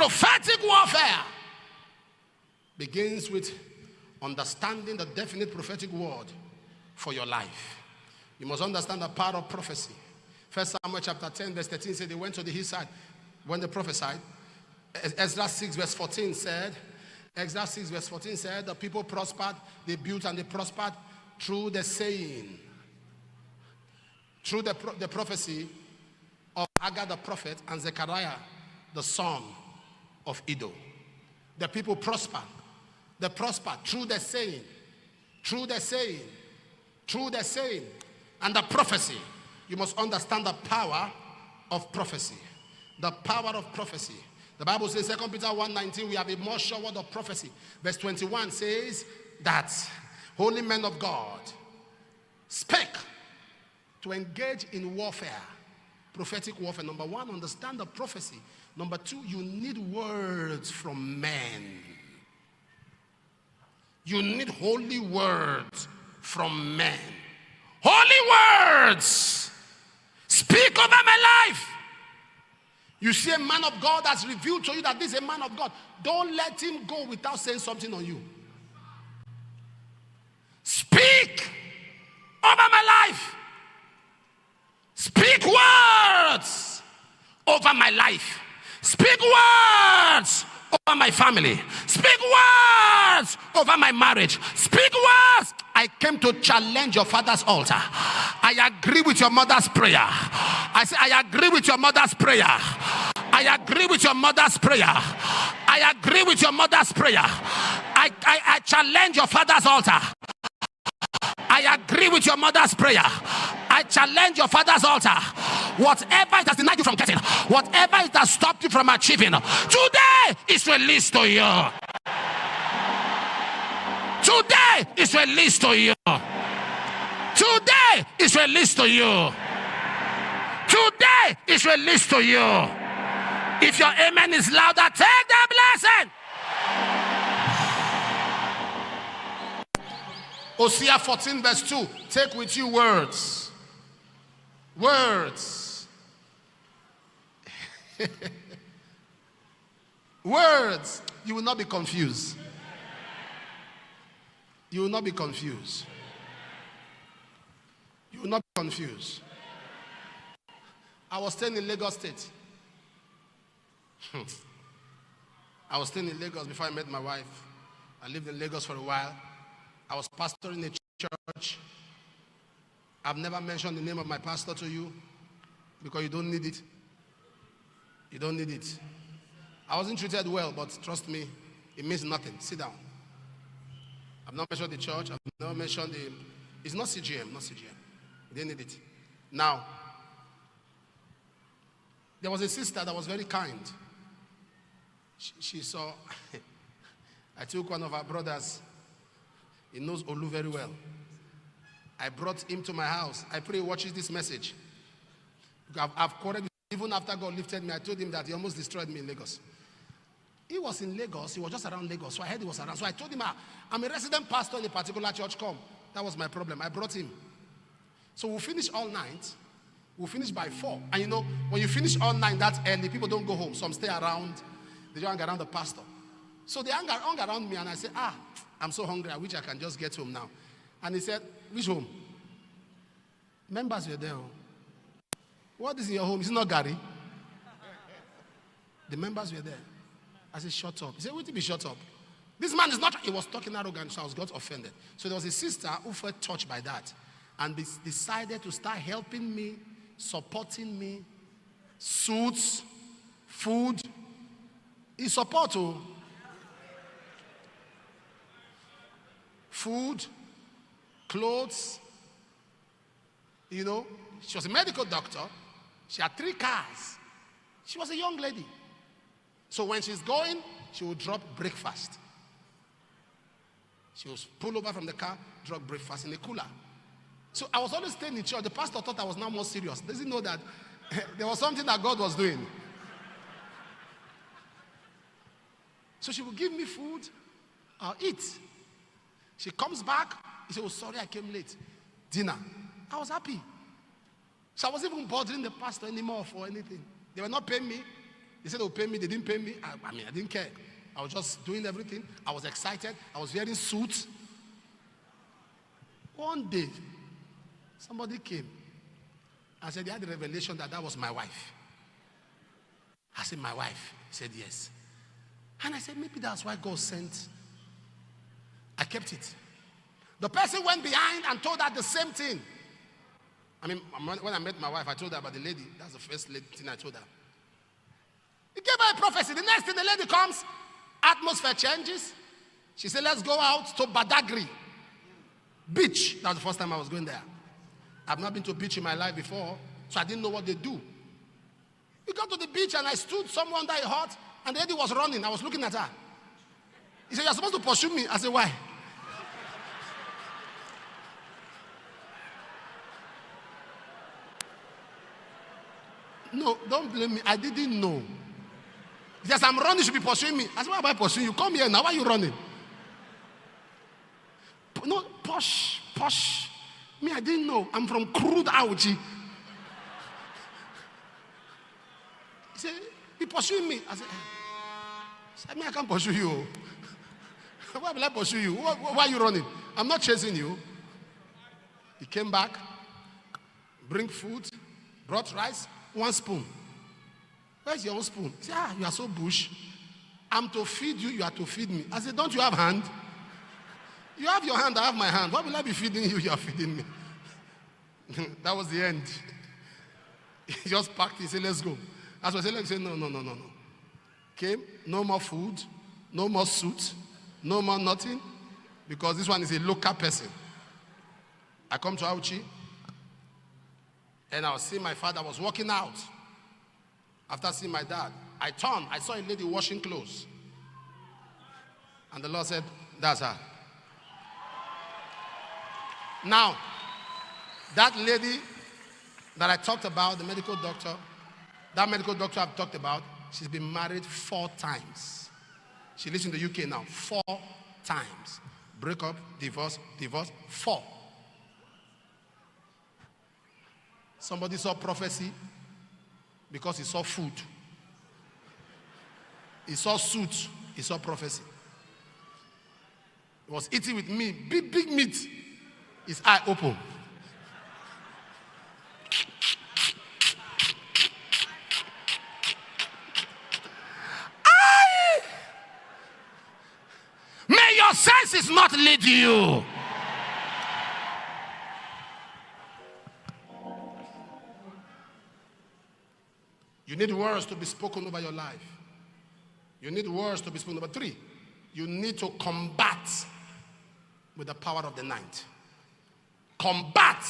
Prophetic warfare begins with understanding the definite prophetic word for your life. You must understand the power of prophecy. 1 Samuel chapter 10 verse 13 said they went to the hillside when they prophesied. Ezra 6 verse 14 said, the people prospered, they built and they prospered through the saying, through the prophecy of Haggai the prophet and Zechariah the son of Iddo. The people prospered. They prospered through the saying, and the prophecy. You must understand the power of prophecy. The power of prophecy. The Bible says, 2 Peter 1:19, we have a more sure word of prophecy. Verse 21 says that holy men of God spake to engage in warfare. Prophetic warfare. Number one, understand the prophecy. Number two, you need words from men. You need holy words from men. Holy words. Speak over my life. You see a man of God that's revealed to you that this is a man of God. Don't let him go without saying something on you. Speak over my life. Speak words over my life. Speak words over my family. Speak words over my marriage. Speak words. I came to challenge your father's altar. I agree with your mother's prayer. I say, I agree with your mother's prayer. I agree with your mother's prayer. I agree with your mother's prayer. I challenge your father's altar. I agree with your mother's prayer. I challenge your father's altar. Whatever it has denied you from getting, whatever it has stopped you from achieving, today is released to you. Today is released to you. Today is released to you. Today is released to you. If your amen is louder, take the blessing. Hosea 14 verse 2. Take with you words. Words. Words. You will not be confused. You will not be confused. You will not be confused. I was staying in Lagos State. I was staying in Lagos before I met my wife. I lived in Lagos for a while. I was pastoring a church. I've never mentioned the name of my pastor to you because you don't need it. You don't need it. I wasn't treated well, but trust me, it means nothing. Sit down. I've not mentioned the church. I've not mentioned the... It's not CGM, not CGM. You didn't need it. Now, there was a sister that was very kind. She saw... I took one of our brothers. He knows Olu very well. I brought him to my house. I pray he watches this message. I've quarreled with him. Even after God lifted me, I told him that he almost destroyed me in Lagos. He was in Lagos. He was just around Lagos. So I heard he was around. So I told him, I'm a resident pastor in a particular church. Come. That was my problem. I brought him. So we'll finish all night. We'll finish by 4. And you know, when you finish all night that early, people don't go home. Some stay around. They don't hang around the pastor. So they hung around me and I said, I'm so hungry. I wish I can just get home now. And he said, which home? Members were there. What is in your home? Is it not Gary? The members were there. I said, shut up. He said, wait till be shut up. This man is not, he was talking arrogant, so I got offended. So there was a sister who felt touched by that and decided to start helping me, supporting me, suits, food. He support food, clothes. You know, she was a medical doctor. She had 3 cars. She was a young lady. So when she's going, she will drop breakfast. She will pull over from the car, drop breakfast in a cooler. So I was always staying in church. The pastor thought I was now more serious. Does he know that there was something that God was doing? So she will give me food, I'll eat. She comes back, he said, oh, sorry, I came late. Dinner. I was happy. So I wasn't even bothering the pastor anymore for anything. They were not paying me. They said they'll pay me. They didn't pay me. I mean, I didn't care. I was just doing everything. I was excited. I was wearing suits. One day, somebody came and said they had the revelation that that was my wife. I said, my wife? He said, yes. And I said, maybe that's why God sent. I kept it. The person went behind and told her the same thing. I mean, when I met my wife, I told her about the lady. That's the first thing I told her. He gave her a prophecy. The next thing the lady comes, atmosphere changes. She said, let's go out to Badagry beach. That was the first time I was going there. I've not been to a beach in my life before, so I didn't know what they do. We got to the beach and I stood somewhere under a hut and the lady was running. I was looking at her. He said, you're supposed to pursue me. I said, why? No, don't blame me. I didn't know. He says, I'm running, you should be pursuing me. I said, why am I pursuing you? Come here now. Why are you running? No, posh. Me, I didn't know. I'm from crude Auchi. He said, be pursuing me. I said, I can't pursue you. Why will I pursue you? Why are you running? I'm not chasing you. He came back, bring food, brought rice, 1 spoon. Where's your own spoon? He said, you are so bush. I'm to feed you, you are to feed me. I said, don't you have hand? You have your hand, I have my hand. Why will I be feeding you? You are feeding me. That was the end. He just packed it. He said, let's go. As I said, let's say, no. Came, no more food, no more suit, no more nothing, because this one is a local person. I come to Auchi, and I was seeing my father was walking out. After seeing my dad, I turned, I saw a lady washing clothes. And the Lord said, that's her. Now, that lady that I talked about, the medical doctor, that medical doctor I've talked about, she's been married 4 times. She lives in the UK now, 4 times. Break up, divorce, 4. Somebody saw prophecy because he saw food. He saw suit, he saw prophecy. He was eating with me, big meat. His eye open. May your senses not lead you. You need words to be spoken over your life. You need words to be spoken. Number 3, you need to combat with the power of the night. Combat